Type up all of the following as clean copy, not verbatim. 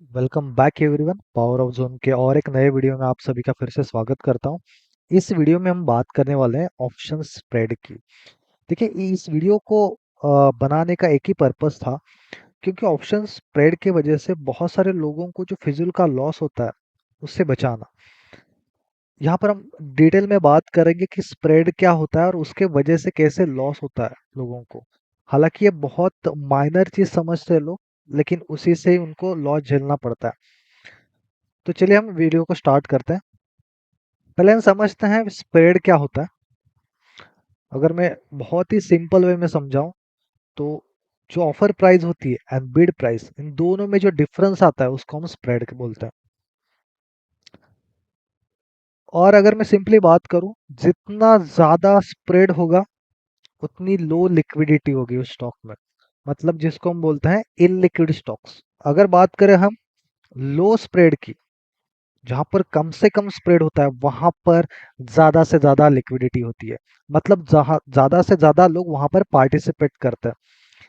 Welcome back everyone. Power of zone के और एक नए वीडियो में आप सभी का फिर से स्वागत करता हूं। इस वीडियो में हम बात करने वाले हैं ऑप्शन स्प्रेड की। देखिए, इस वीडियो को बनाने का एक ही पर्पस था, क्योंकि ऑप्शन स्प्रेड की वजह से बहुत सारे लोगों को जो फिजूल का लॉस होता है उससे बचाना। यहाँ पर हम डिटेल में बात करेंगे कि स्प्रेड क्या होता है और उसके वजह से कैसे लॉस होता है लोगों को। हालांकि ये बहुत माइनर चीज समझते हैं लोग, लेकिन उसी से ही उनको लॉस झेलना पड़ता है। तो चलिए हम वीडियो को स्टार्ट करते हैं। पहले हम समझते हैं स्प्रेड क्या होता है। अगर मैं बहुत ही सिंपल वे में समझाऊं तो जो ऑफर प्राइस होती है एंड बिड प्राइस, इन दोनों में जो डिफरेंस आता है उसको हम स्प्रेड बोलते हैं। और अगर मैं सिंपली बात करूं, जितना ज्यादा स्प्रेड होगा उतनी लो लिक्विडिटी होगी उस स्टॉक में, मतलब जिसको हम बोलते हैं इनलिक्विड स्टॉक्स। अगर बात करें हम लो स्प्रेड की, जहां पर कम से कम स्प्रेड होता है वहां पर ज्यादा से ज्यादा लिक्विडिटी होती है, मतलब जहां ज्यादा से ज्यादा लोग वहां पर पार्टिसिपेट करते हैं।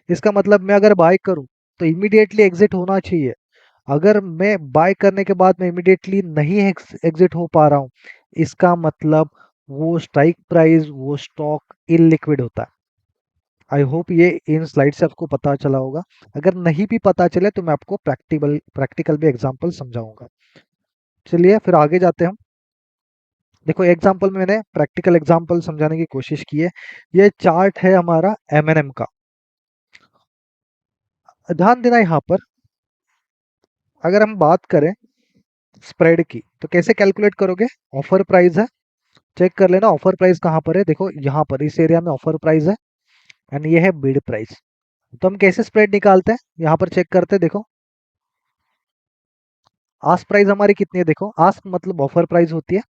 इसका मतलब मैं अगर बाय करूं तो इमीडिएटली एग्जिट होना चाहिए। अगर मैं बाय करने के बाद मैं इमीडिएटली नहीं एग्जिट हो पा रहा हूं, इसका मतलब वो स्ट्राइक प्राइस, वो स्टॉक इलिक्विड होता है। आई होप ये इन स्लाइड से आपको पता चला होगा। अगर नहीं भी पता चले तो मैं आपको प्रैक्टिकल प्रैक्टिकल भी एग्जांपल समझाऊंगा। चलिए फिर आगे जाते हैं हम। देखो, एग्जाम्पल में मैंने प्रैक्टिकल एग्जाम्पल समझाने की कोशिश की है। ये चार्ट है हमारा एमएनएम का। ध्यान देना यहाँ पर, अगर हम बात करें स्प्रेड की तो कैसे कैलकुलेट करोगे। ऑफर प्राइस है, चेक कर लेना ऑफर प्राइस कहाँ पर है। देखो यहाँ पर इस एरिया में ऑफर प्राइस है एंड ये है बिड प्राइस। तो हम कैसे स्प्रेड निकालते हैं, यहाँ पर चेक करते हैं। देखो, आस्क प्राइस हमारी कितनी है। देखो, आस्क मतलब ऑफर प्राइस होती है।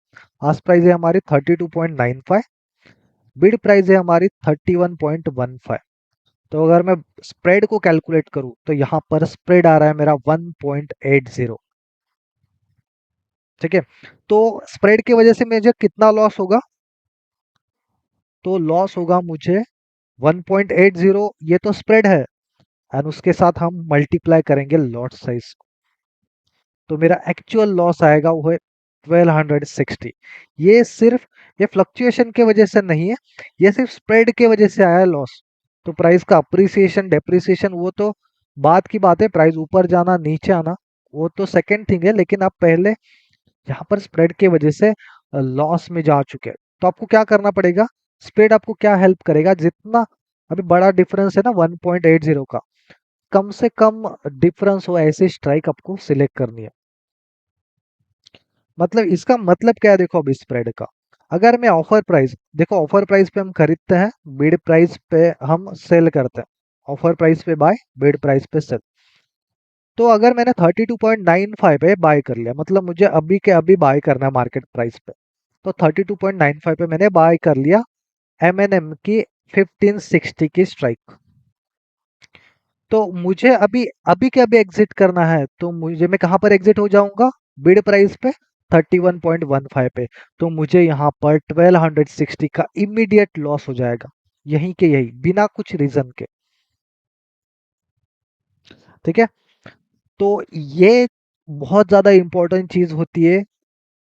आस्क प्राइस है हमारी 32.95, बिड प्राइस है हमारी 31.15। तो अगर मैं स्प्रेड को कैलकुलेट करूं तो यहां पर स्प्रेड आ रहा है मेरा 1.80। ठीक है, तो स्प्रेड की वजह से मुझे कितना लॉस होगा, तो लॉस होगा मुझे 1.80। ये तो स्प्रेड है एंड उसके साथ हम मल्टीप्लाई करेंगे लॉट साइज, तो मेरा एक्चुअल लॉस आएगा वो है 1260। ये सिर्फ ये फ्लक्चुएशन के वजह से नहीं है, ये सिर्फ स्प्रेड के वजह से आया है लॉस। तो प्राइस का अप्रिसिएशन डेप्रिसिएशन वो तो बात की बात है, प्राइस ऊपर जाना नीचे आना वो तो सेकंड थिंग है, लेकिन आप पहले यहाँ पर स्प्रेड के वजह से लॉस में जा चुके हैं। तो आपको क्या करना पड़ेगा, स्प्रेड आपको क्या हेल्प करेगा, जितना अभी बड़ा डिफरेंस है ना 1.80 का, कम से कम डिफरेंस हो ऐसी स्ट्राइक आपको सिलेक्ट करनी है। मतलब इसका मतलब क्या है, देखो अब स्प्रेड का, अगर मैं ऑफर प्राइस, देखो ऑफर प्राइस पे हम खरीदते हैं, बिड प्राइस पे हम सेल करते हैं। ऑफर प्राइस पे बाय, बिड प्राइस पे सेल। तो अगर मैंने 32.95 पे बाय कर लिया, मतलब मुझे अभी के अभी बाय करना है मार्केट प्राइस पे, तो 32.95 पे मैंने बाय कर लिया एमएनएम की 1560 की स्ट्राइक। तो मुझे अभी अभी के अभी एग्जिट करना है, तो मुझे मैं कहां पर एग्जिट हो जाऊंगा, बिड प्राइस पे 31.15 पे। तो मुझे यहाँ पर 1260 का इमीडिएट लॉस हो जाएगा, यहीं के यही, बिना कुछ रीजन के। ठीक है, तो ये बहुत ज्यादा इंपॉर्टेंट चीज होती है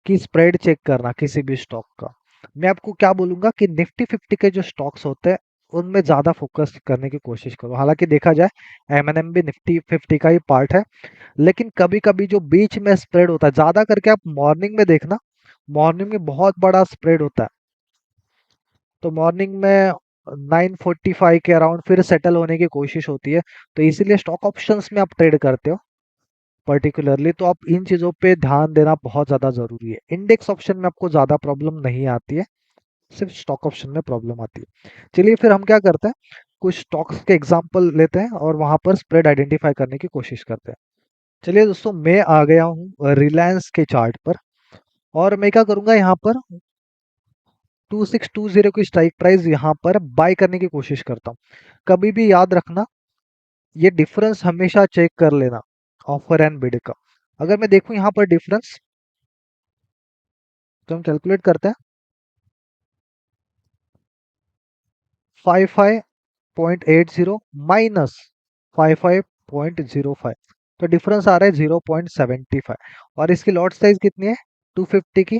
कि स्प्रेड चेक करना किसी भी स्टॉक का। मैं आपको क्या बोलूंगा कि निफ्टी 50 के जो स्टॉक्स होते हैं उनमें ज्यादा फोकस करने की कोशिश करो। हालांकि देखा जाए एमएनएम भी निफ्टी 50 का ही पार्ट है, लेकिन कभी कभी जो बीच में स्प्रेड होता है, ज्यादा करके आप मॉर्निंग में देखना, मॉर्निंग में बहुत बड़ा स्प्रेड होता है। तो मॉर्निंग में 9:45 के अराउंड फिर सेटल होने की कोशिश होती है। तो इसीलिए स्टॉक ऑप्शंस में आप ट्रेड करते हो पर्टिकुलरली, तो आप इन चीजों पे ध्यान देना बहुत ज्यादा जरूरी है। इंडेक्स ऑप्शन में आपको ज्यादा प्रॉब्लम नहीं आती है, सिर्फ स्टॉक ऑप्शन में प्रॉब्लम आती है। चलिए फिर हम क्या करते हैं, कुछ स्टॉक्स के एग्जांपल लेते हैं और वहां पर स्प्रेड आइडेंटिफाई करने की कोशिश करते हैं। चलिए दोस्तों, मैं आ गया हूँ रिलायंस के चार्ट पर, और मैं क्या करूंगा, यहाँ पर 2620 की स्ट्राइक प्राइस यहाँ पर बाय करने की कोशिश करता हूँ। कभी भी याद रखना, ये डिफरेंस हमेशा चेक कर लेना ऑफर एंड बिड का। अगर मैं देखूं यहाँ पर डिफरेंस, तो हम कैलकुलेट करते हैं 55.80 माइनस 55.05। तो डिफरेंस आ रहा है 0.75 और इसकी लॉट साइज कितनी है 250 की।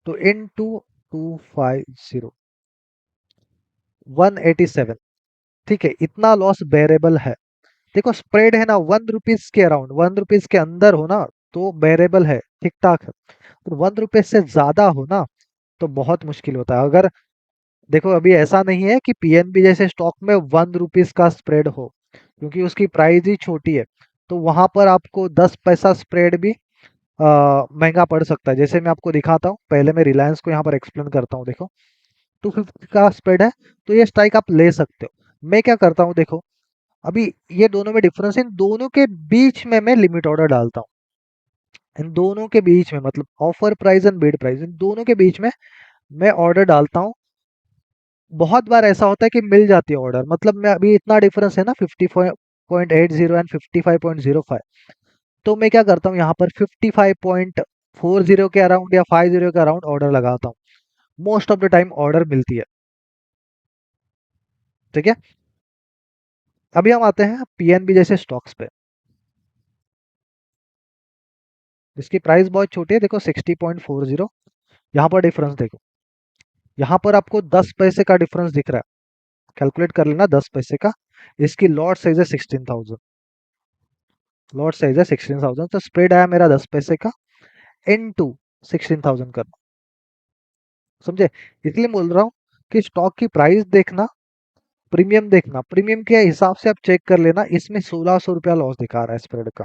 तो इन टू 250 187, ठीक है, इतना लॉस बेरेबल है। देखो स्प्रेड है ना 1 रुपीज के अराउंड, 1 रुपीज के अंदर हो ना तो बेरेबल है, ठीक ठाक है। तो 1 रुपीज से ज्यादा हो ना तो बहुत मुश्किल होता है। अगर देखो अभी ऐसा नहीं है कि पीएनबी जैसे स्टॉक में 1 रुपीज का स्प्रेड हो, क्योंकि उसकी प्राइस ही छोटी है। तो वहां पर आपको 10 पैसा स्प्रेड भी महंगा पड़ सकता है। जैसे मैं आपको दिखाता हूँ, पहले मैं रिलायंस को यहाँ पर एक्सप्लेन करता हूँ। देखो 250 का स्प्रेड है, तो ये स्ट्राइक आप ले सकते हो। मैं क्या करता हूँ देखो, अभी ये दोनों में डिफरेंस है, इन दोनों के बीच में मैं लिमिट ऑर्डर डालता हूँ। इन दोनों के बीच में मतलब offer price and bid price, इन दोनों के बीच में मैं ऑर्डर डालता हूँ। बहुत बार ऐसा होता है कि मिल जाती है ऑर्डर, मतलब मैं अभी इतना डिफरेंस है ना 54.80 एंड 55.05, तो मैं क्या करता हूँ यहाँ पर 55.40 के अराउंड या 50 के अराउंड ऑर्डर लगाता हूँ। Most of the time order मिलती है, ठीक है। अभी हम आते हैं पीएनबी जैसे स्टॉक्स पे, जिसकी प्राइस बहुत छोटी है। देखो 60.40, यहाँ पर डिफरेंस देखो, यहाँ पर आपको 10 पैसे का डिफरेंस दिख रहा है। कैलकुलेट कर लेना 10 पैसे का। इसकी लॉट साइज है 16,000, लॉट साइज है 16,000, तो स्प्रेड आया मेरा 10 पैसे का इन टू 16,000 करना, समझे। इसलिए बोल रहा हूँ कि स्टॉक की प्राइस देखना, प्रीमियम देखना, प्रीमियम के हिसाब से आप चेक कर लेना। इसमें 1600 रुपया लॉस दिखा रहा है स्प्रेड का,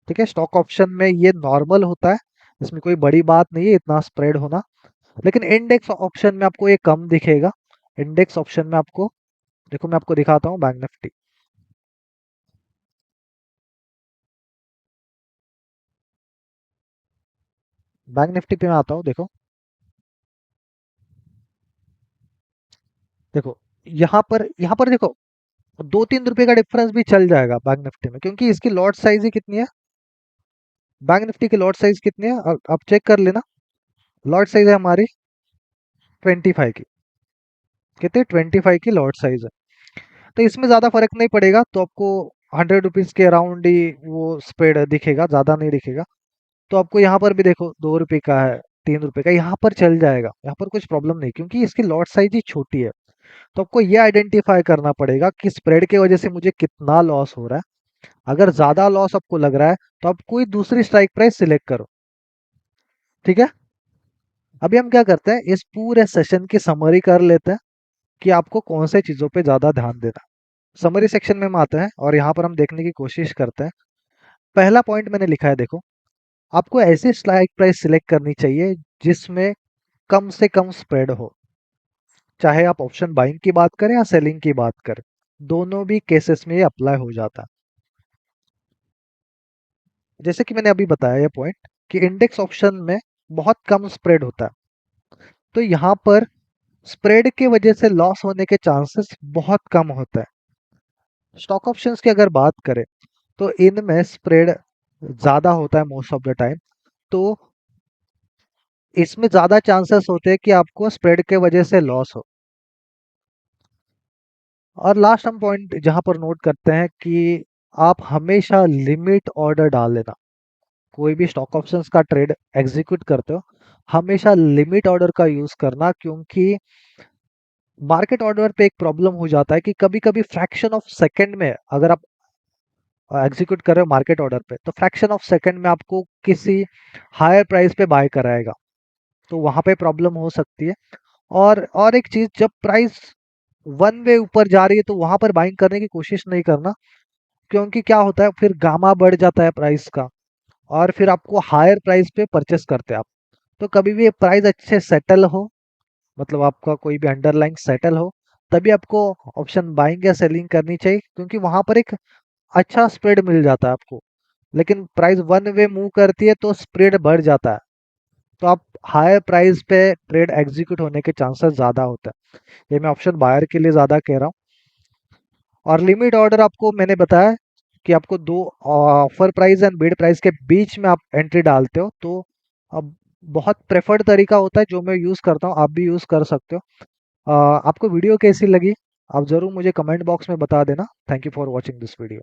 ठीक है। स्टॉक ऑप्शन में ये नॉर्मल होता है, इसमें कोई बड़ी बात नहीं है इतना स्प्रेड होना। लेकिन इंडेक्स ऑप्शन में आपको ये कम दिखेगा। इंडेक्स ऑप्शन में आपको, देखो मैं आपको दिखाता हूँ बैंक निफ्टी। बैंक निफ्टी पे मैं आता हूँ, देखो देखो यहाँ पर देखो 2-3 रुपए का डिफरेंस भी चल जाएगा बैंक निफ्टी में, क्योंकि इसकी लॉट साइज ही कितनी है। बैंक निफ्टी की लॉट साइज कितनी है आप चेक कर लेना। लॉट साइज है हमारी 25 की, कितने 25 की लॉट साइज है। तो इसमें ज़्यादा फर्क नहीं पड़ेगा, तो आपको 100 रुपीज़ के अराउंड ही वो स्प्रेड दिखेगा, ज़्यादा नहीं दिखेगा। तो आपको यहाँ पर भी देखो 2 रुपए का है, 3 रुपए का, यहाँ पर चल जाएगा, यहाँ पर कुछ प्रॉब्लम नहीं, क्योंकि इसकी लॉट साइज ही छोटी है। तो आपको ये आइडेंटिफाई करना पड़ेगा कि स्प्रेड की वजह से मुझे कितना लॉस हो रहा है। अगर ज़्यादा लॉस आपको लग रहा है तो आप कोई दूसरी स्ट्राइक प्राइस सिलेक्ट करो, ठीक है। अभी हम क्या करते हैं, इस पूरे सेशन की समरी कर लेते हैं कि आपको कौन से चीज़ों पे ज़्यादा ध्यान देना। समरी सेक्शन में हम आते हैं और यहाँ पर हम देखने की कोशिश करते हैं। पहला पॉइंट मैंने लिखा है, देखो आपको ऐसी स्ट्राइक प्राइस सिलेक्ट करनी चाहिए जिसमें कम से कम स्प्रेड हो। चाहे आप ऑप्शन बाइंग की बात करें या सेलिंग की बात करें, दोनों भी केसेस में ये अप्लाई हो जाता है। जैसे कि मैंने अभी बताया ये पॉइंट कि इंडेक्स ऑप्शन में बहुत कम स्प्रेड होता है, तो यहाँ पर स्प्रेड की वजह से लॉस होने के चांसेस बहुत कम होते हैं। स्टॉक ऑप्शंस की अगर बात करें तो इनमें स्प्रेड ज़्यादा होता है मोस्ट ऑफ द टाइम, तो इसमें ज़्यादा चांसेस होते हैं कि आपको स्प्रेड के वजह से लॉस हो। और लास्ट हम पॉइंट जहां पर नोट करते हैं कि आप हमेशा लिमिट ऑर्डर डाल लेना। कोई भी स्टॉक ऑप्शंस का ट्रेड एग्जीक्यूट करते हो, हमेशा लिमिट ऑर्डर का यूज करना, क्योंकि मार्केट ऑर्डर पे एक प्रॉब्लम हो जाता है कि कभी कभी फ्रैक्शन ऑफ सेकंड में अगर आप एग्जीक्यूट कर रहे हो मार्केट ऑर्डर पे, तो फ्रैक्शन ऑफ सेकंड में आपको किसी हायर प्राइस पे बाय कराएगा, तो वहां पे प्रॉब्लम हो सकती है। और एक चीज, जब प्राइस वन वे ऊपर जा रही है तो वहां पर बाइंग करने की कोशिश नहीं करना, क्योंकि क्या होता है फिर गामा बढ़ जाता है प्राइस का और फिर आपको हायर प्राइस पे परचेस करते हैं आप। तो कभी भी प्राइस अच्छे सेटल हो, मतलब आपका कोई भी अंडरलाइंग सेटल हो, तभी आपको ऑप्शन बाइंग या सेलिंग करनी चाहिए, क्योंकि वहां पर एक अच्छा स्प्रेड मिल जाता है आपको। लेकिन प्राइस वन वे मूव करती है तो स्प्रेड बढ़ जाता है, तो आप हायर प्राइस पे ट्रेड एग्जीक्यूट होने के चांसेस ज़्यादा होते हैं। ये मैं ऑप्शन बायर के लिए ज़्यादा कह रहा हूँ। और लिमिट ऑर्डर आपको मैंने बताया कि आपको दो offer price and bid price के बीच में आप एंट्री डालते हो, तो अब बहुत प्रेफर्ड तरीका होता है जो मैं यूज़ करता हूँ, आप भी यूज़ कर सकते हो। आपको वीडियो कैसी लगी आप ज़रूर मुझे कमेंट बॉक्स में बता देना। Thank you for watching this video.